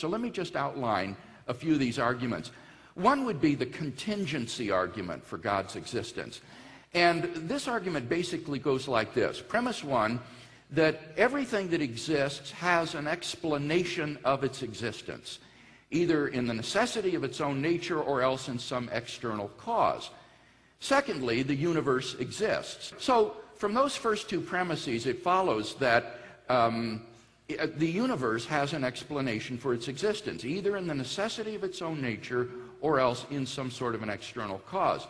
So let me just outline a few of these arguments. One would be the contingency argument for God's existence. And this argument basically goes like this. Premise one, that everything that exists has an explanation of its existence, either in the necessity of its own nature or else in some external cause. Secondly, the universe exists. So from those first two premises, it follows that the universe has an explanation for its existence, either in the necessity of its own nature or else in some sort of an external cause.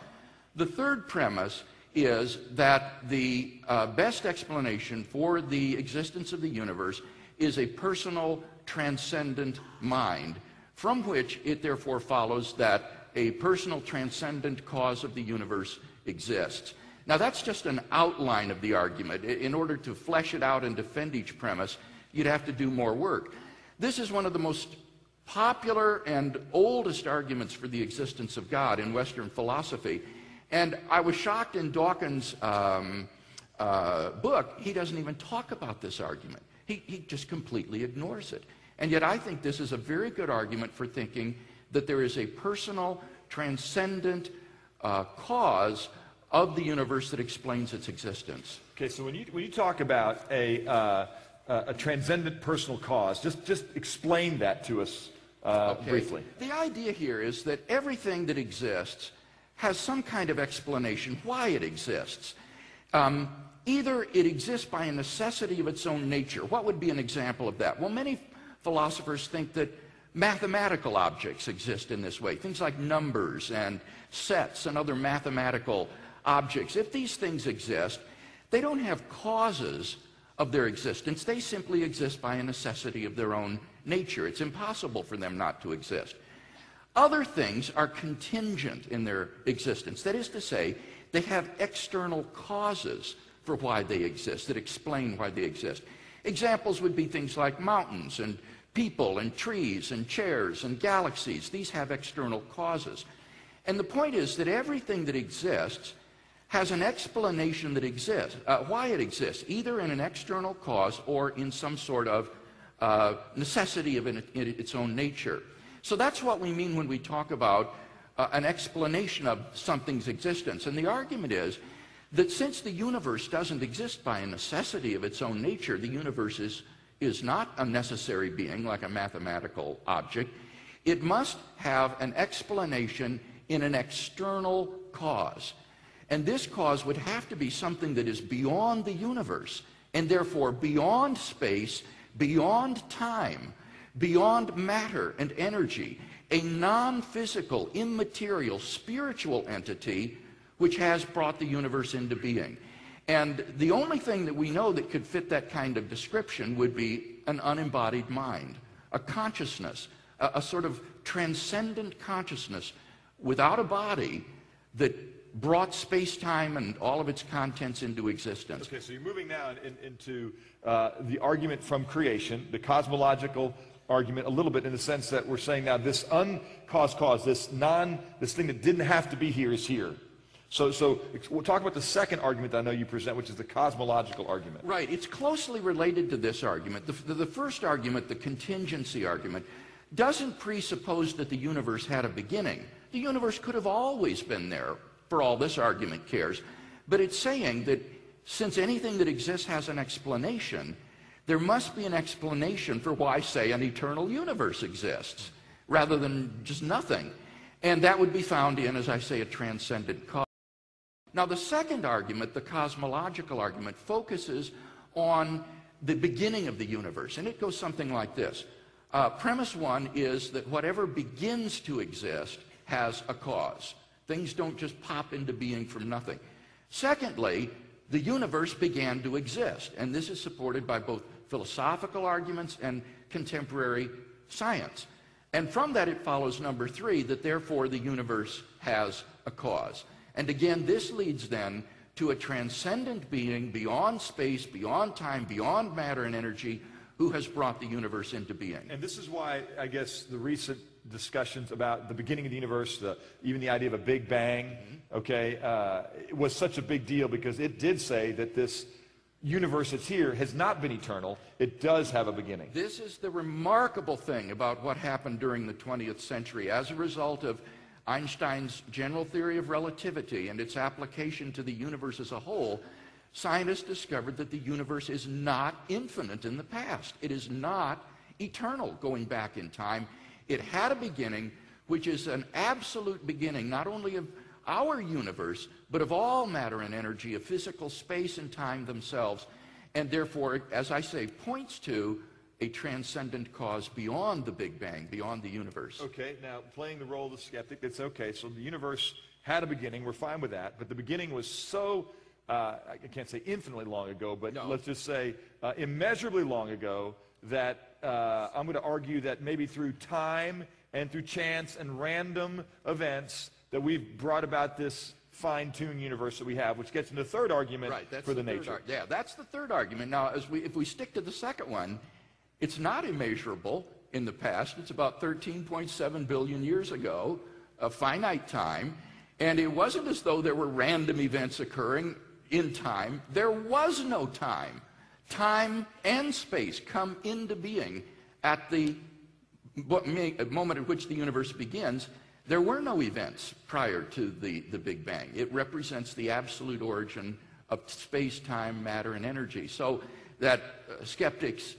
The third premise is that the best explanation for the existence of the universe is a personal, transcendent mind, from which it therefore follows that a personal, transcendent cause of the universe exists. Now that's just an outline of the argument. In order to flesh it out and defend each premise, you'd have to do more work. This is one of the most popular and oldest arguments for the existence of God in Western philosophy. And I was shocked in Dawkins' book, he doesn't even talk about this argument. He just completely ignores it. And yet I think this is a very good argument for thinking that there is a personal, transcendent cause of the universe that explains its existence. Okay, so when you talk about a transcendent personal cause, just explain that to us briefly. The idea here is that everything that exists has some kind of explanation why it exists. Either it exists by a necessity of its own nature. What would be an example of that? Well, many philosophers think that mathematical objects exist in this way, things like numbers and sets and other mathematical objects. If these things exist, they don't have causes of their existence. They simply exist by a necessity of their own nature. It's impossible for them not to exist. Other things are contingent in their existence. That is to say, they have external causes for why they exist, that explain why they exist. Examples would be things like mountains and people and trees and chairs and galaxies. These have external causes. And the point is that everything that exists has an explanation that exists, why it exists, either in an external cause or in some sort of necessity of its own nature. So that's what we mean when we talk about an explanation of something's existence. And the argument is that since the universe doesn't exist by a necessity of its own nature, the universe is not a necessary being like a mathematical object. It must have an explanation in an external cause. And this cause would have to be something that is beyond the universe, and therefore beyond space, beyond time, beyond matter and energy, a non-physical, immaterial, spiritual entity which has brought the universe into being. And the only thing that we know that could fit that kind of description would be an unembodied mind, a consciousness, a sort of transcendent consciousness without a body that brought space-time and all of its contents into existence. Okay, so you're moving now into the argument from creation, the cosmological argument, a little bit in the sense that we're saying now this uncaused cause, this thing that didn't have to be here is here. So we'll talk about the second argument that I know you present, which is the cosmological argument. Right. It's closely related to this argument. The first argument, the contingency argument, doesn't presuppose that the universe had a beginning. The universe could have always been there, for all this argument cares. But it's saying that since anything that exists has an explanation, there must be an explanation for why, say, an eternal universe exists, rather than just nothing. And that would be found in, as I say, a transcendent cause. Now, the second argument, the cosmological argument, focuses on the beginning of the universe. And it goes something like this. Premise one is that whatever begins to exist has a cause. Things don't just pop into being from nothing. Secondly, the universe began to exist. And this is supported by both philosophical arguments and contemporary science. And from that it follows, number three, that therefore the universe has a cause. And again, this leads then to a transcendent being beyond space, beyond time, beyond matter and energy, who has brought the universe into being. And this is why, I guess, the recent discussions about the beginning of the universe, even the idea of a Big Bang, okay, it was such a big deal because it did say that this universe that's here has not been eternal. It does have a beginning. This is the remarkable thing about what happened during the 20th century. As a result of Einstein's general theory of relativity and its application to the universe as a whole, scientists discovered that the universe is not infinite in the past. It is not eternal going back in time. It had a beginning, which is an absolute beginning, not only of our universe, but of all matter and energy, of physical space and time themselves, and therefore, as I say, points to a transcendent cause beyond the Big Bang, beyond the universe. Okay, now playing the role of the skeptic, that's okay. So the universe had a beginning, we're fine with that, but the beginning was so, I can't say infinitely long ago, but let's just say immeasurably long ago that I'm going to argue that maybe through time and through chance and random events that we've brought about this fine-tuned universe that we have, which gets into the third argument for the nature. Yeah, that's the third argument. Now, if we stick to the second one, it's not immeasurable in the past. It's about 13.7 billion years ago, a finite time, and it wasn't as though there were random events occurring in time. There was no time. Time and space come into being at the moment at which the universe begins. There were no events prior to the Big Bang. It represents the absolute origin of space, time, matter, and energy. So that skeptic's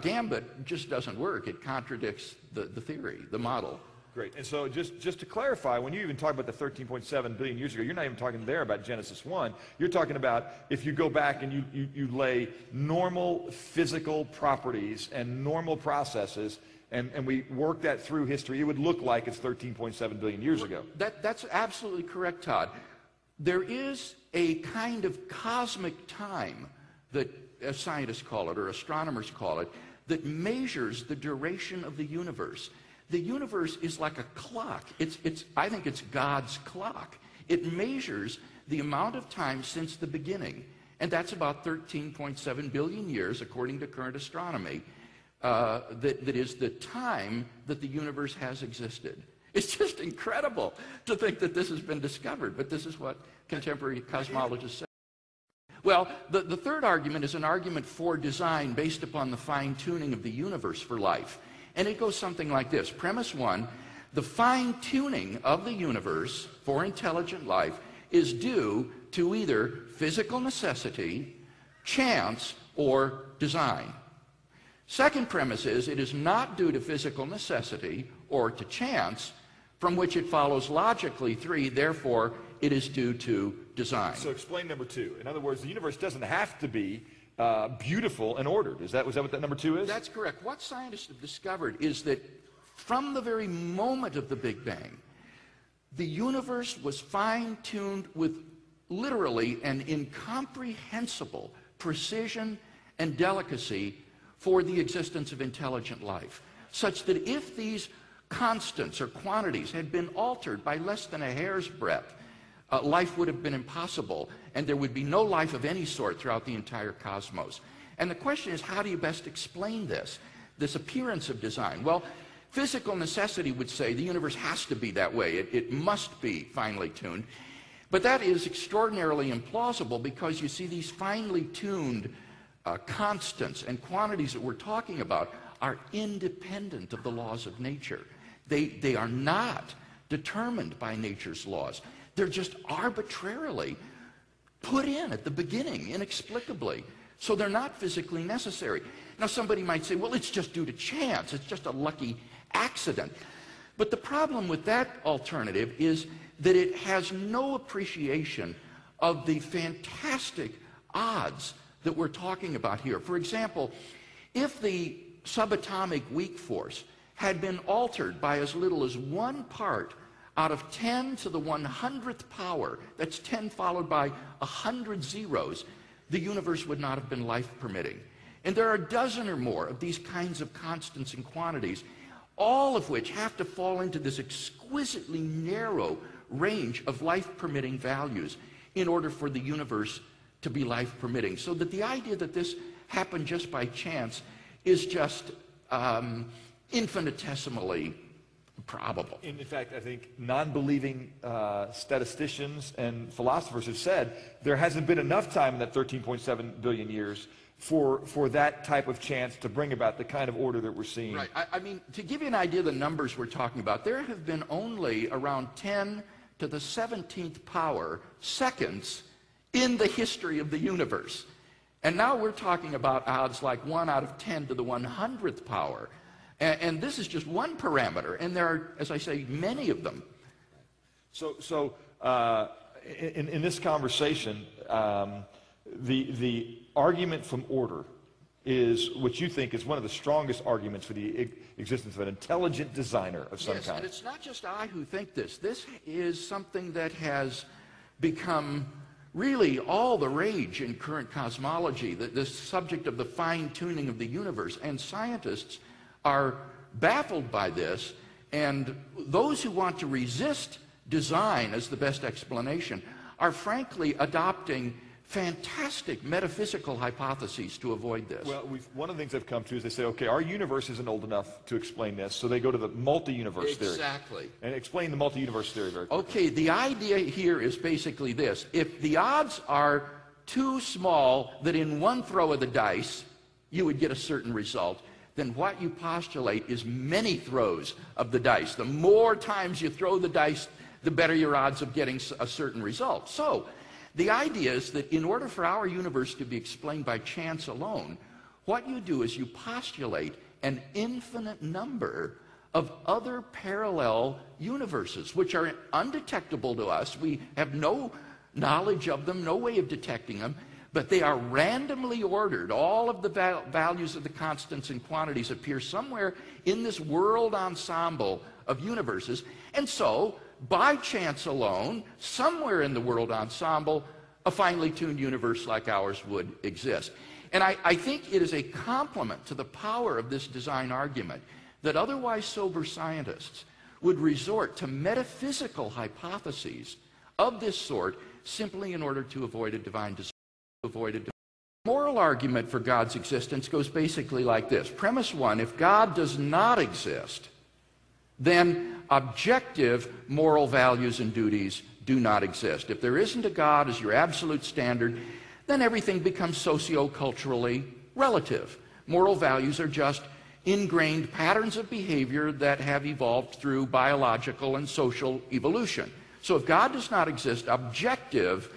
gambit just doesn't work. It contradicts the theory, the model. Great. And so just to clarify, when you even talk about the 13.7 billion years ago, you're not even talking there about Genesis 1. You're talking about if you go back and you lay normal physical properties and normal processes, and we work that through history, it would look like it's 13.7 billion years ago. That's absolutely correct, Todd. There is a kind of cosmic time that, as scientists call it, or astronomers call it, that measures the duration of the universe. The universe is like a clock. I think it's God's clock. It measures the amount of time since the beginning, and that's about 13.7 billion years, according to current astronomy. That is the time that the universe has existed. It's just incredible to think that this has been discovered, but this is what contemporary cosmologists say. Well, the third argument is an argument for design based upon the fine-tuning of the universe for life. And it goes something like this. Premise one, the fine-tuning of the universe for intelligent life is due to either physical necessity, chance, or design. Second premise is it is not due to physical necessity or to chance, from which it follows logically, three, therefore, it is due to design. So explain number two. In other words, the universe doesn't have to be beautiful and ordered. Was that what that number two is? That's correct. What scientists have discovered is that from the very moment of the Big Bang, the universe was fine-tuned with literally an incomprehensible precision and delicacy for the existence of intelligent life, such that if these constants or quantities had been altered by less than a hair's breadth, life would have been impossible, and there would be no life of any sort throughout the entire cosmos. And the question is, how do you best explain this appearance of design? Well, physical necessity would say the universe has to be that way. It must be finely tuned. But that is extraordinarily implausible because you see these finely tuned constants and quantities that we're talking about are independent of the laws of nature. They are not determined by nature's laws. They're just arbitrarily put in at the beginning, inexplicably. So they're not physically necessary. Now somebody might say, well, it's just due to chance. It's just a lucky accident. But the problem with that alternative is that it has no appreciation of the fantastic odds that we're talking about here. For example, if the subatomic weak force had been altered by as little as 1 part out of 10 to the 100th power, that's 10 followed by 100 zeros, the universe would not have been life-permitting. And there are a dozen or more of these kinds of constants and quantities, all of which have to fall into this exquisitely narrow range of life-permitting values in order for the universe to be life-permitting. So that the idea that this happened just by chance is just infinitesimally probable. In fact, I think non-believing statisticians and philosophers have said there hasn't been enough time in that 13.7 billion years for that type of chance to bring about the kind of order that we're seeing. Right. I mean, to give you an idea of the numbers we're talking about, there have been only around 10 to the 17th power seconds in the history of the universe. And now we're talking about odds like 1 out of 10 to the 100th power. And this is just one parameter, and there are, as I say, many of them. So in this conversation, the argument from order is what you think is one of the strongest arguments for the existence of an intelligent designer of some Yes, kind. and it's not just I who think this. This is something that has become really all the rage in current cosmology, the subject of the fine-tuning of the universe. And scientists are baffled by this, and those who want to resist design as the best explanation are frankly adopting fantastic metaphysical hypotheses to avoid this. Well, one of the things I've come to is they say, okay, our universe isn't old enough to explain this, so they go to the multi-universe theory. Exactly. And explain the multi-universe theory very quickly. Okay, the idea here is basically this. If the odds are too small that in one throw of the dice you would get a certain result, then what you postulate is many throws of the dice. The more times you throw the dice, the better your odds of getting a certain result. So, the idea is that in order for our universe to be explained by chance alone, what you do is you postulate an infinite number of other parallel universes, which are undetectable to us. We have no knowledge of them, no way of detecting them, but they are randomly ordered. All of the values of the constants and quantities appear somewhere in this world ensemble of universes. And so, by chance alone, somewhere in the world ensemble, a finely tuned universe like ours would exist. And I think it is a compliment to the power of this design argument that otherwise sober scientists would resort to metaphysical hypotheses of this sort simply in order to avoid a divine design. The moral argument for God's existence goes basically like this. Premise one, if God does not exist, then objective moral values and duties do not exist. If there isn't a God as your absolute standard, then everything becomes socio-culturally relative. Moral values are just ingrained patterns of behavior that have evolved through biological and social evolution. So if God does not exist, objective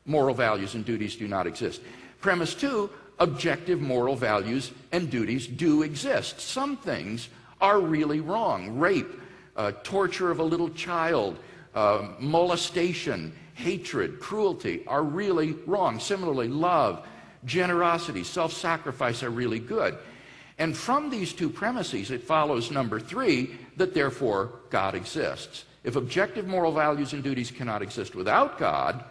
moral values and duties do not exist. Premise two, objective moral values and duties do exist. Some things are really wrong. Rape, torture of a little child, molestation, hatred, cruelty are really wrong. Similarly, love, generosity, self-sacrifice are really good. And from these two premises, it follows, number three, that therefore God exists. If objective moral values and duties cannot exist without God,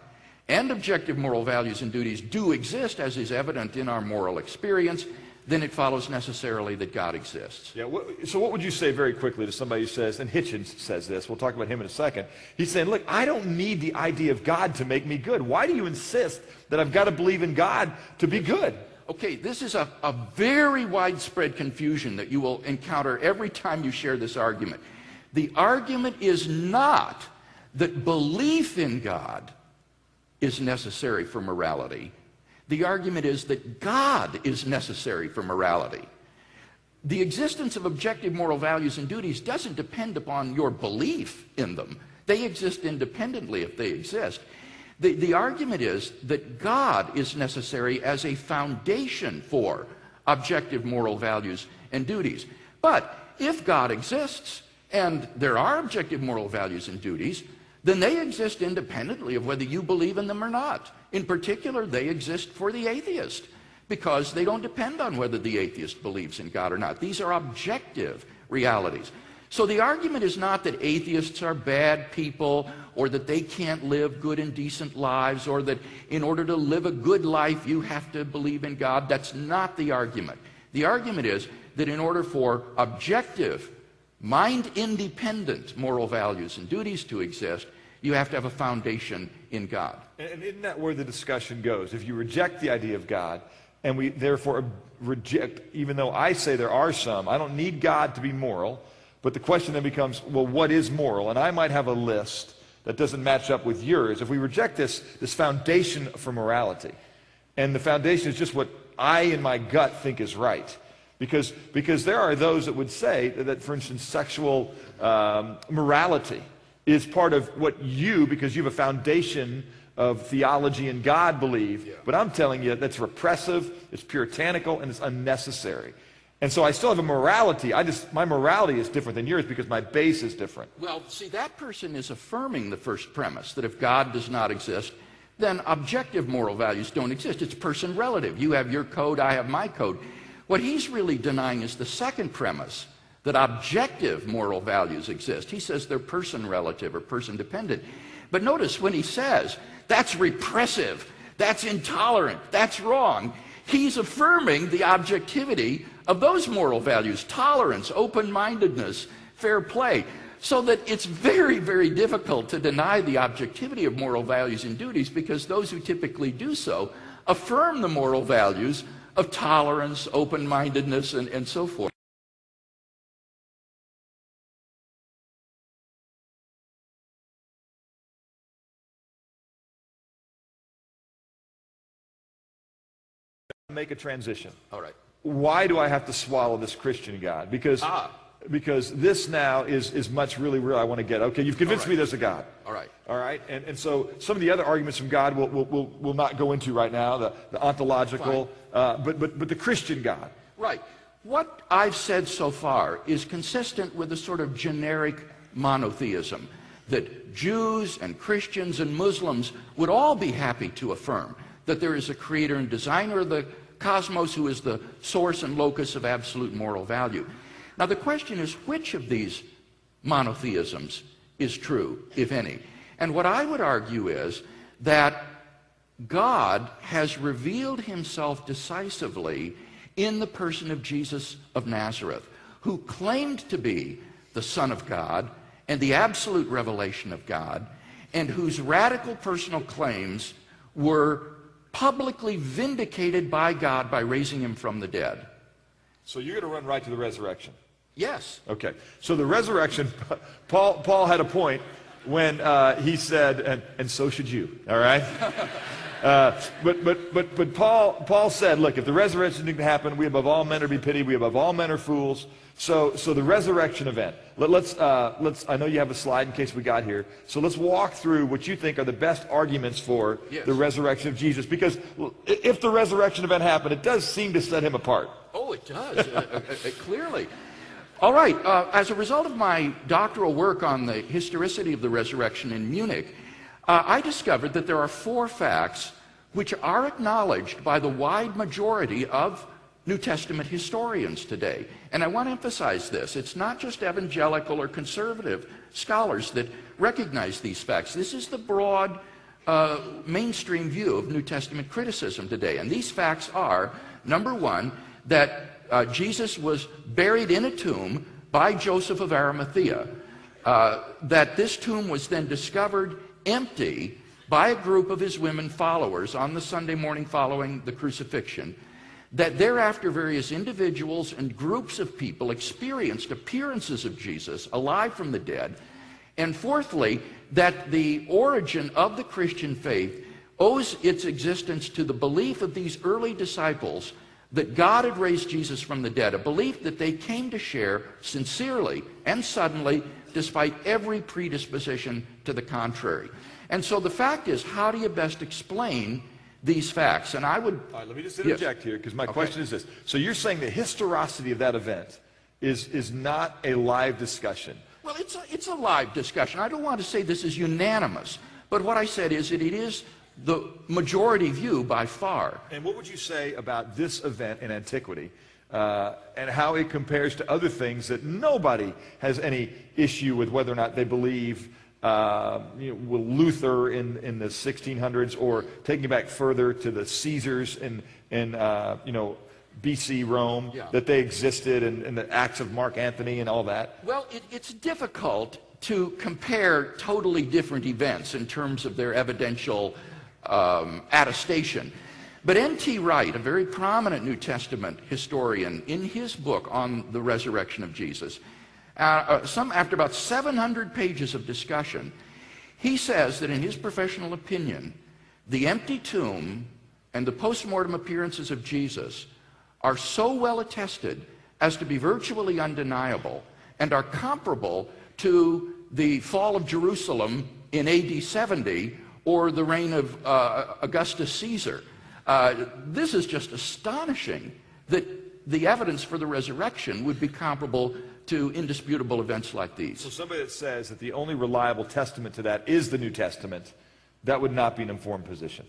and objective moral values and duties do exist, as is evident in our moral experience, then it follows necessarily that God exists. Yeah. So what would you say very quickly to somebody who says, and Hitchens says this, we'll talk about him in a second, he's saying, look, I don't need the idea of God to make me good. Why do you insist that I've got to believe in God to be good? Okay, this is a very widespread confusion that you will encounter every time you share this argument. The argument is not that belief in God is necessary for morality. The argument is that God is necessary for morality. The existence of objective moral values and duties doesn't depend upon your belief in them. They exist independently if they exist. The argument is that God is necessary as a foundation for objective moral values and duties. But if God exists, and there are objective moral values and duties, then they exist independently of whether you believe in them or not. In particular, they exist for the atheist because they don't depend on whether the atheist believes in God or not. These are objective realities. So the argument is not that atheists are bad people or that they can't live good and decent lives or that in order to live a good life you have to believe in God. That's not the argument. The argument is that in order for objective, mind-independent moral values and duties to exist, you have to have a foundation in God. And isn't that where the discussion goes? If you reject the idea of God, and we therefore reject, even though I say there are some, I don't need God to be moral, But the question then becomes, well, what is moral? And I might have a list that doesn't match up with yours. If we reject this foundation for morality, and the foundation is just what I in my gut think is right, because there are those that would say that, for instance, sexual morality is part of what you, because you have a foundation of theology and God, believe. But I'm telling you, that's repressive, it's puritanical, and it's unnecessary. And so I still have a morality. My morality is different than yours because my base is different. Well, see, that person is affirming the first premise, that if God does not exist, then objective moral values don't exist. It's person relative. You have your code, I have my code. What he's really denying is the second premise, that objective moral values exist. He says they're person relative or person dependent. But notice when he says, that's repressive, that's intolerant, that's wrong, he's affirming the objectivity of those moral values, tolerance, open-mindedness, fair play, so that it's very, very difficult to deny the objectivity of moral values and duties, because those who typically do so affirm the moral values of tolerance, open-mindedness, and so forth. Make a transition. All right. Why do I have to swallow this Christian God? Because this now is much really real I want to get. Okay, you've convinced me there's a God. All right. All right, and so some of the other arguments from God we'll not go into right now, the ontological, but the Christian God. Right. What I've said so far is consistent with a sort of generic monotheism that Jews and Christians and Muslims would all be happy to affirm, that there is a creator and designer of the cosmos who is the source and locus of absolute moral value. Now the question is, which of these monotheisms is true, if any? And what I would argue is that God has revealed himself decisively in the person of Jesus of Nazareth, who claimed to be the Son of God and the absolute revelation of God, and whose radical personal claims were publicly vindicated by God by raising him from the dead. So you're going to run right to the resurrection? Yes. Okay. So the resurrection, Paul had a point when he said, and so should you, all right? But Paul said, look, if the resurrection didn't happen, we above all men are to be pitied, we above all men are fools. So the resurrection event. Let's I know you have a slide in case we got here. So let's walk through what you think are the best arguments for the resurrection of Jesus. Because if the resurrection event happened, it does seem to set him apart. Oh, it does, clearly. All right, as a result of my doctoral work on the historicity of the resurrection in Munich, I discovered that there are 4 facts which are acknowledged by the wide majority of New Testament historians today. And I want to emphasize this. It's not just evangelical or conservative scholars that recognize these facts. This is the broad mainstream view of New Testament criticism today. And these facts are, number 1, that Jesus was buried in a tomb by Joseph of Arimathea, that this tomb was then discovered empty by a group of his women followers on the Sunday morning following the crucifixion, that thereafter various individuals and groups of people experienced appearances of Jesus alive from the dead, and fourthly, that the origin of the Christian faith owes its existence to the belief of these early disciples that God had raised Jesus from the dead, a belief that they came to share sincerely and suddenly, despite every predisposition to the contrary. And so the fact is, how do you best explain these facts? And I would... All right, let me just interject here, because my question is this. So you're saying the historicity of that event is not a live discussion? Well, it's a live discussion. I don't want to say this is unanimous, but what I said is that it is the majority view by far. And what would you say about this event in antiquity and how it compares to other things that nobody has any issue with, whether or not they believe with Luther in the 1600s, or taking it back further to the Caesars in BC Rome, that they existed, and the acts of Mark Antony and all that? Well, it's difficult to compare totally different events in terms of their evidential attestation. But N.T. Wright, a very prominent New Testament historian, in his book on the resurrection of Jesus, After about 700 pages of discussion, he says that in his professional opinion, the empty tomb and the post-mortem appearances of Jesus are so well attested as to be virtually undeniable and are comparable to the fall of Jerusalem in AD 70 or the reign of Augustus Caesar. This is just astonishing that the evidence for the resurrection would be comparable to indisputable events like these. So somebody that says that the only reliable testament to that is the New Testament, that would not be an informed position.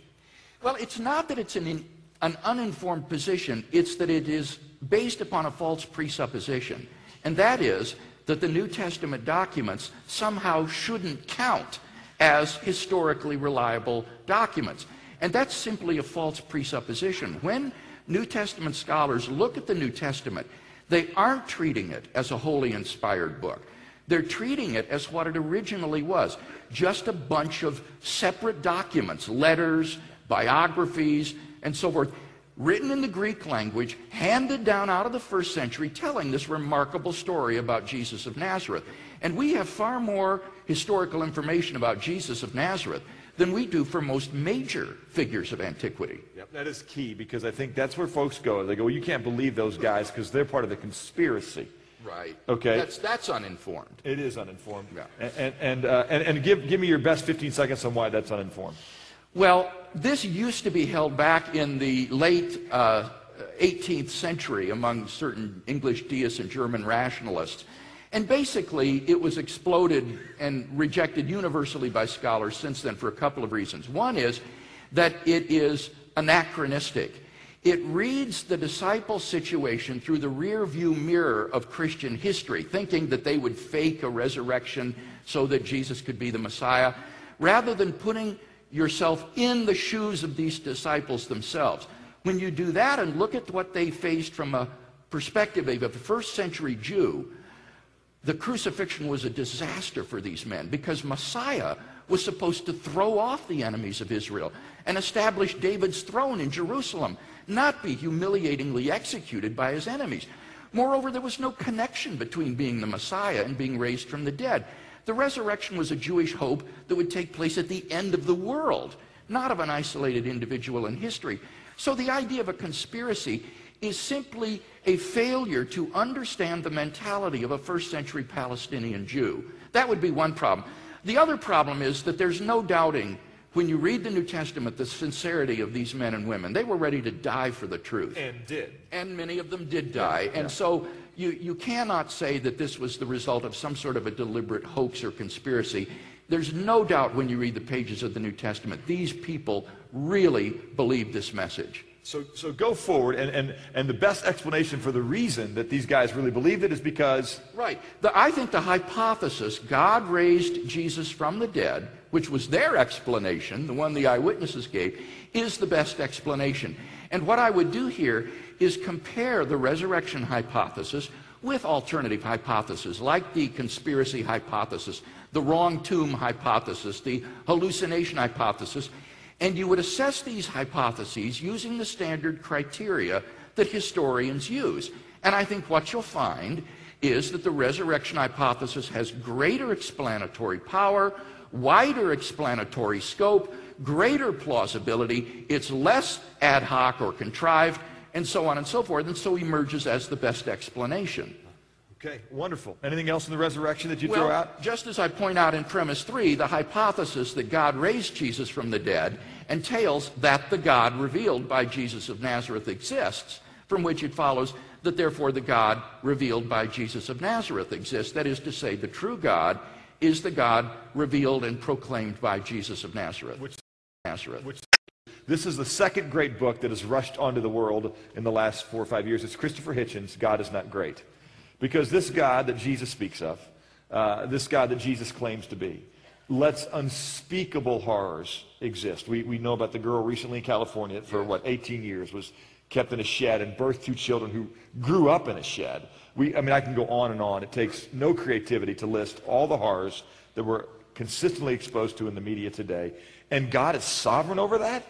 Well, it's not that it's an uninformed position, it's that it is based upon a false presupposition, and that is that the New Testament documents somehow shouldn't count as historically reliable documents. And that's simply a false presupposition. When New Testament scholars look at the New Testament, they aren't treating it as a wholly inspired book. They're treating it as what it originally was, just a bunch of separate documents, letters, biographies, and so forth, written in the Greek language, handed down out of the first century, telling this remarkable story about Jesus of Nazareth. And we have far more historical information about Jesus of Nazareth than we do for most major figures of antiquity. Yep, that is key, because I think that's where folks go. They go, well, you can't believe those guys because they're part of the conspiracy. Right. Okay. That's uninformed. It is uninformed. Yeah. And give me your best 15 seconds on why that's uninformed. Well, this used to be held back in the late 18th century among certain English deists and German rationalists. And basically, it was exploded and rejected universally by scholars since then for a couple of reasons. One is that it is anachronistic. It reads the disciples' situation through the rear-view mirror of Christian history, thinking that they would fake a resurrection so that Jesus could be the Messiah, rather than putting yourself in the shoes of these disciples themselves. When you do that and look at what they faced from a perspective of a first century Jew, the crucifixion was a disaster for these men because Messiah was supposed to throw off the enemies of Israel and establish David's throne in Jerusalem, not be humiliatingly executed by his enemies. Moreover, there was no connection between being the Messiah and being raised from the dead. The resurrection was a Jewish hope that would take place at the end of the world, not of an isolated individual in history. So the idea of a conspiracy is simply a failure to understand the mentality of a first century Palestinian Jew. That would be one problem. The other problem is that there's no doubting, when you read the New Testament, the sincerity of these men and women. They were ready to die for the truth. And did. And many of them did die. Yeah. And so you cannot say that this was the result of some sort of a deliberate hoax or conspiracy. There's no doubt when you read the pages of the New Testament, these people really believed this message. So go forward, and the best explanation for the reason that these guys really believed it is because... Right. I think the hypothesis, God raised Jesus from the dead, which was their explanation, the one the eyewitnesses gave, is the best explanation. And what I would do here is compare the resurrection hypothesis with alternative hypotheses, like the conspiracy hypothesis, the wrong tomb hypothesis, the hallucination hypothesis, and you would assess these hypotheses using the standard criteria that historians use. And I think what you'll find is that the resurrection hypothesis has greater explanatory power, wider explanatory scope, greater plausibility, it's less ad hoc or contrived, and so on and so forth, and so emerges as the best explanation. Okay, wonderful. Anything else in the resurrection that you throw out? Just as I point out in premise 3, the hypothesis that God raised Jesus from the dead entails that the God revealed by Jesus of Nazareth exists, from which it follows that therefore the God revealed by Jesus of Nazareth exists. That is to say, the true God is the God revealed and proclaimed by Jesus of Nazareth. This is the second great book that has rushed onto the world in the last 4 or 5 years. It's Christopher Hitchens' God is Not Great. Because this God that Jesus speaks of, this God that Jesus claims to be, lets unspeakable horrors exist. We know about the girl recently in California for, 18 years, was kept in a shed and birthed 2 children who grew up in a shed. I can go on and on. It takes no creativity to list all the horrors that we're consistently exposed to in the media today. And God is sovereign over that?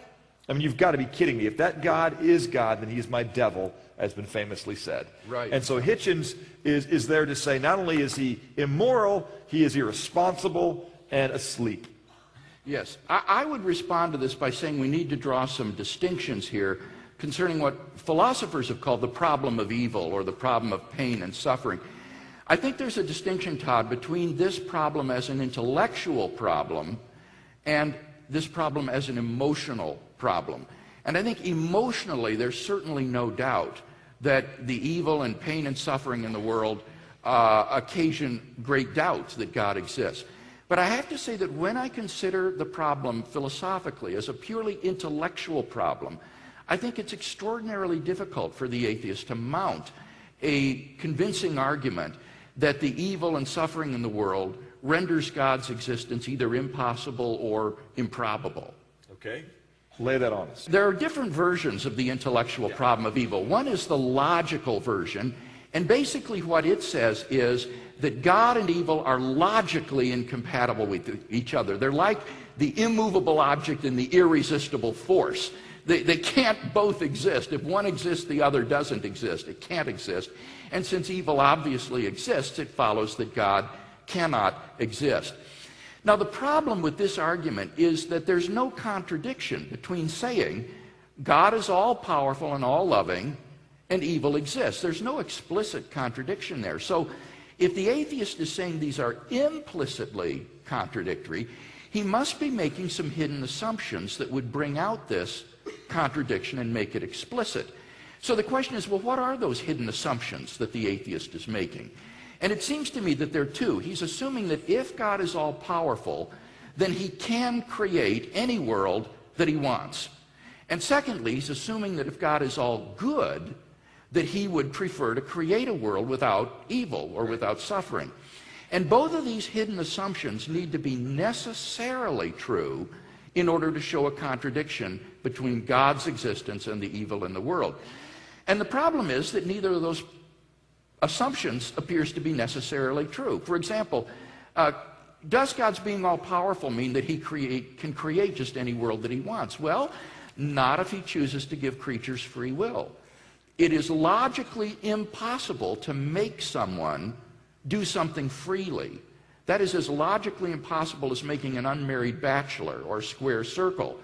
I mean, you've got to be kidding me. If that God is God, then he is my devil, has been famously said. Right. And so Hitchens is there to say not only is he immoral, he is irresponsible and asleep. Yes. I would respond to this by saying we need to draw some distinctions here concerning what philosophers have called the problem of evil or the problem of pain and suffering. I think there's a distinction, Todd, between this problem as an intellectual problem and this problem as an emotional problem. And I think emotionally there's certainly no doubt that the evil and pain and suffering in the world occasion great doubts that God exists. But I have to say that when I consider the problem philosophically as a purely intellectual problem, I think it's extraordinarily difficult for the atheist to mount a convincing argument that the evil and suffering in the world renders God's existence either impossible or improbable. Okay. Lay that on us. There are different versions of the intellectual problem of evil. One is the logical version, and basically what it says is that God and evil are logically incompatible with each other. They're like the immovable object and the irresistible force. They can't both exist. If one exists, the other doesn't exist. It can't exist. And since evil obviously exists, it follows that God cannot exist. Now, the problem with this argument is that there's no contradiction between saying God is all-powerful and all-loving and evil exists. There's no explicit contradiction there. So if the atheist is saying these are implicitly contradictory, he must be making some hidden assumptions that would bring out this contradiction and make it explicit. So the question is, well, what are those hidden assumptions that the atheist is making? And it seems to me that there are two. He's assuming that if God is all-powerful, then he can create any world that he wants. And secondly, he's assuming that if God is all good, that he would prefer to create a world without evil or without suffering. And both of these hidden assumptions need to be necessarily true in order to show a contradiction between God's existence and the evil in the world. And the problem is that neither of those assumptions appears to be necessarily true. For example, does God's being all-powerful mean that he can create just any world that he wants? Well, not if he chooses to give creatures free will. It is logically impossible to make someone do something freely. That is as logically impossible as making an unmarried bachelor or square circle.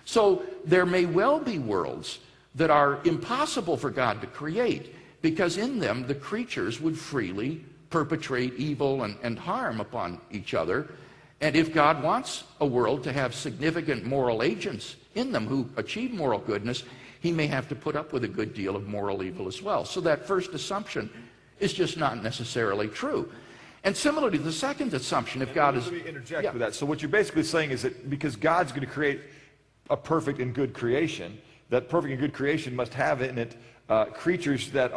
So there may well be worlds that are impossible for God to create, because in them the creatures would freely perpetrate evil and harm upon each other. And if God wants a world to have significant moral agents in them who achieve moral goodness, he may have to put up with a good deal of moral evil as well. So that first assumption is just not necessarily true. And similarly, the second assumption, if God is... Let me interject with that. So what you're basically saying is that because God's going to create a perfect and good creation, that perfect and good creation must have in it creatures that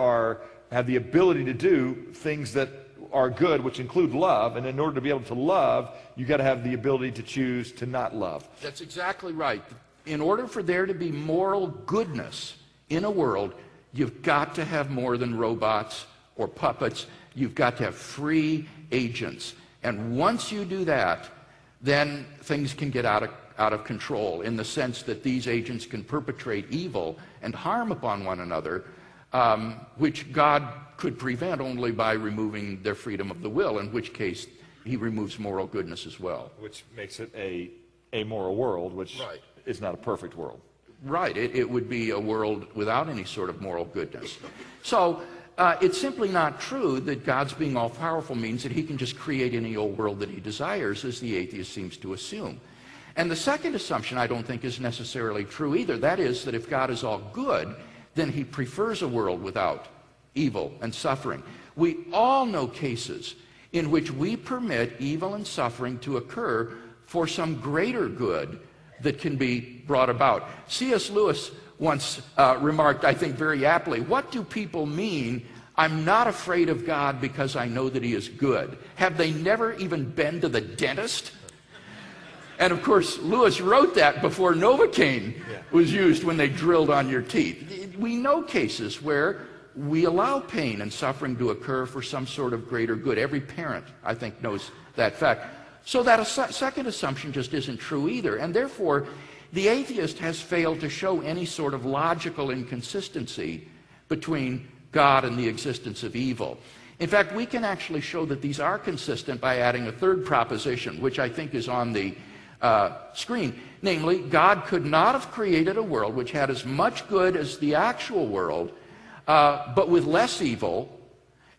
have the ability to do things that are good, which include love. And in order to be able to love, you've got to have the ability to choose to not love. That's exactly right. In order for there to be moral goodness in a world, you've got to have more than robots or puppets. You've got to have free agents. And once you do that, then things can get out of control, in the sense that these agents can perpetrate evil and harm upon one another, which God could prevent only by removing their freedom of the will, in which case he removes moral goodness as well. Which makes it a moral world, which is not a perfect world. Right. It would be a world without any sort of moral goodness. So it's simply not true that God's being all-powerful means that he can just create any old world that he desires, as the atheist seems to assume. And the second assumption I don't think is necessarily true either. That is that if God is all good, then he prefers a world without evil and suffering. We all know cases in which we permit evil and suffering to occur for some greater good that can be brought about. C.S. Lewis once remarked, I think very aptly, what do people mean, I'm not afraid of God because I know that he is good? Have they never even been to the dentist? And of course, Lewis wrote that before Novocaine was used when they drilled on your teeth. We know cases where we allow pain and suffering to occur for some sort of greater good. Every parent, I think, knows that fact. So that second assumption just isn't true either. And therefore, the atheist has failed to show any sort of logical inconsistency between God and the existence of evil. In fact, we can actually show that these are consistent by adding a third proposition, which I think is on the screen. Namely, God could not have created a world which had as much good as the actual world, but with less evil,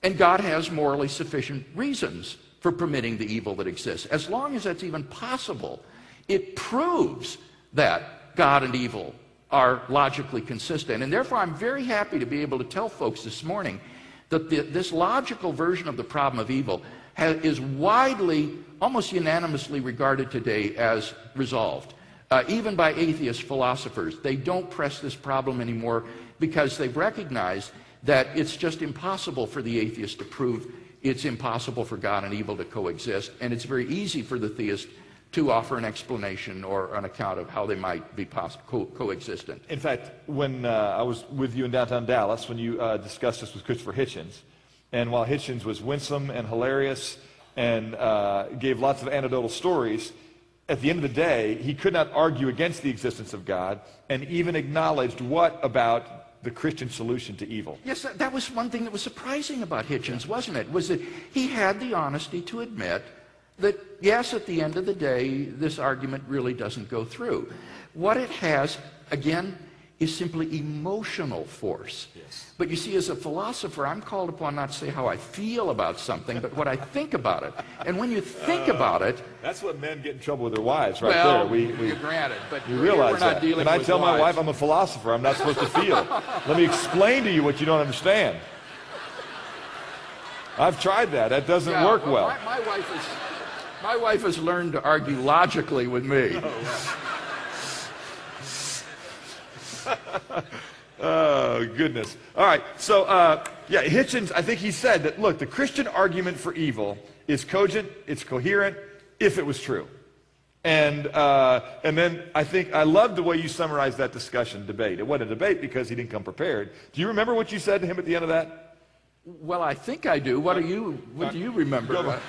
and God has morally sufficient reasons for permitting the evil that exists. As long as that's even possible, it proves that God and evil are logically consistent. And therefore, I'm very happy to be able to tell folks this morning that this logical version of the problem of evil is widely, almost unanimously regarded today as resolved. Even by atheist philosophers, they don't press this problem anymore because they've recognized that it's just impossible for the atheist to prove it's impossible for God and evil to coexist, and it's very easy for the theist to offer an explanation or an account of how they might be coexistent. In fact, when I was with you in downtown Dallas, when you discussed this with Christopher Hitchens, and while Hitchens was winsome and hilarious and gave lots of anecdotal stories, at the end of the day, he could not argue against the existence of God and even acknowledged what about the Christian solution to evil. Yes, that was one thing that was surprising about Hitchens, wasn't it? Was that he had the honesty to admit that, yes, at the end of the day, this argument really doesn't go through. What it has, again, is simply emotional force. Yes. But you see, as a philosopher, I'm called upon not to say how I feel about something, but what I think about it. And when you think about it... That's what men get in trouble with their wives, right well, there. You're granted, but you realize we're not that. dealing Can I with tell my wives. wife I'm a philosopher? I'm not supposed to feel. Let me explain to you what you don't understand. I've tried that. That doesn't work well. My wife has learned to argue logically with me. Oh, goodness. All right, so, yeah, Hitchens, I think he said that, look, the Christian argument for evil is cogent, it's coherent, if it was true. And then I think, I love the way you summarized that discussion, debate. It wasn't a debate because he didn't come prepared. Do you remember what you said to him at the end of that? Well, I think I do. What do you remember?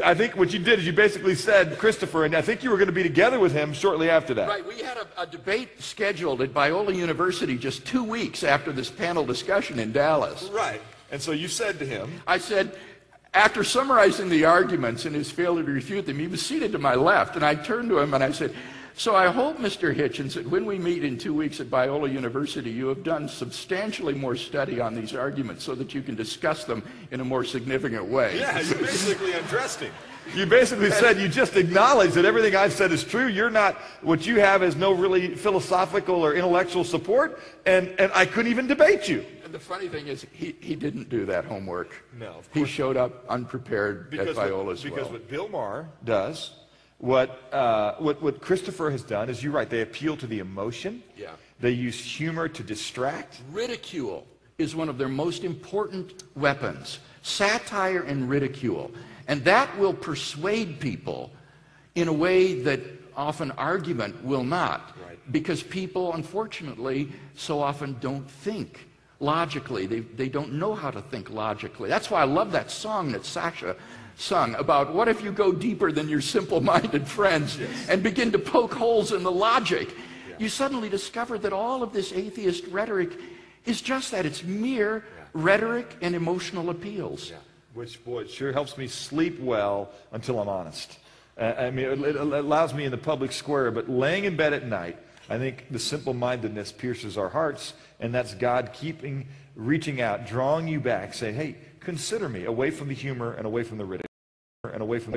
I think what you did is you basically said, Christopher, and I think you were going to be together with him shortly after that. Right. We had a debate scheduled at Biola University just 2 weeks after this panel discussion in Dallas. Right. And so you said to him... I said, after summarizing the arguments and his failure to refute them, he was seated to my left, and I turned to him and I said, so I hope, Mr. Hitchens, that when we meet in 2 weeks at Biola University, you have done substantially more study on these arguments so that you can discuss them in a more significant way. Yeah, you basically undressed him. You basically said, you just acknowledge that everything I've said is true. You're not, what you have is no really philosophical or intellectual support, and I couldn't even debate you. And the funny thing is, he didn't do that homework. No, of course. He showed up unprepared at Biola as well. Because what Bill Maher does, what Christopher has done is, you're right, they appeal to the emotion. Yeah. They use humor to distract. Ridicule is one of their most important weapons. Satire and ridicule. And that will persuade people in a way that often argument will not. Right. Because people, unfortunately, so often don't think logically. They don't know how to think logically. That's why I love that song that Sasha sung about what if you go deeper than your simple-minded friends and begin to poke holes in the logic. Yeah. You suddenly discover that all of this atheist rhetoric is just that. It's mere rhetoric and emotional appeals. Yeah. Which, boy, it sure helps me sleep well until I'm honest. I mean, it allows me in the public square, but laying in bed at night, I think the simple-mindedness pierces our hearts, and that's God reaching out, drawing you back, saying, hey, consider me, away from the humor and away from the ridicule and away from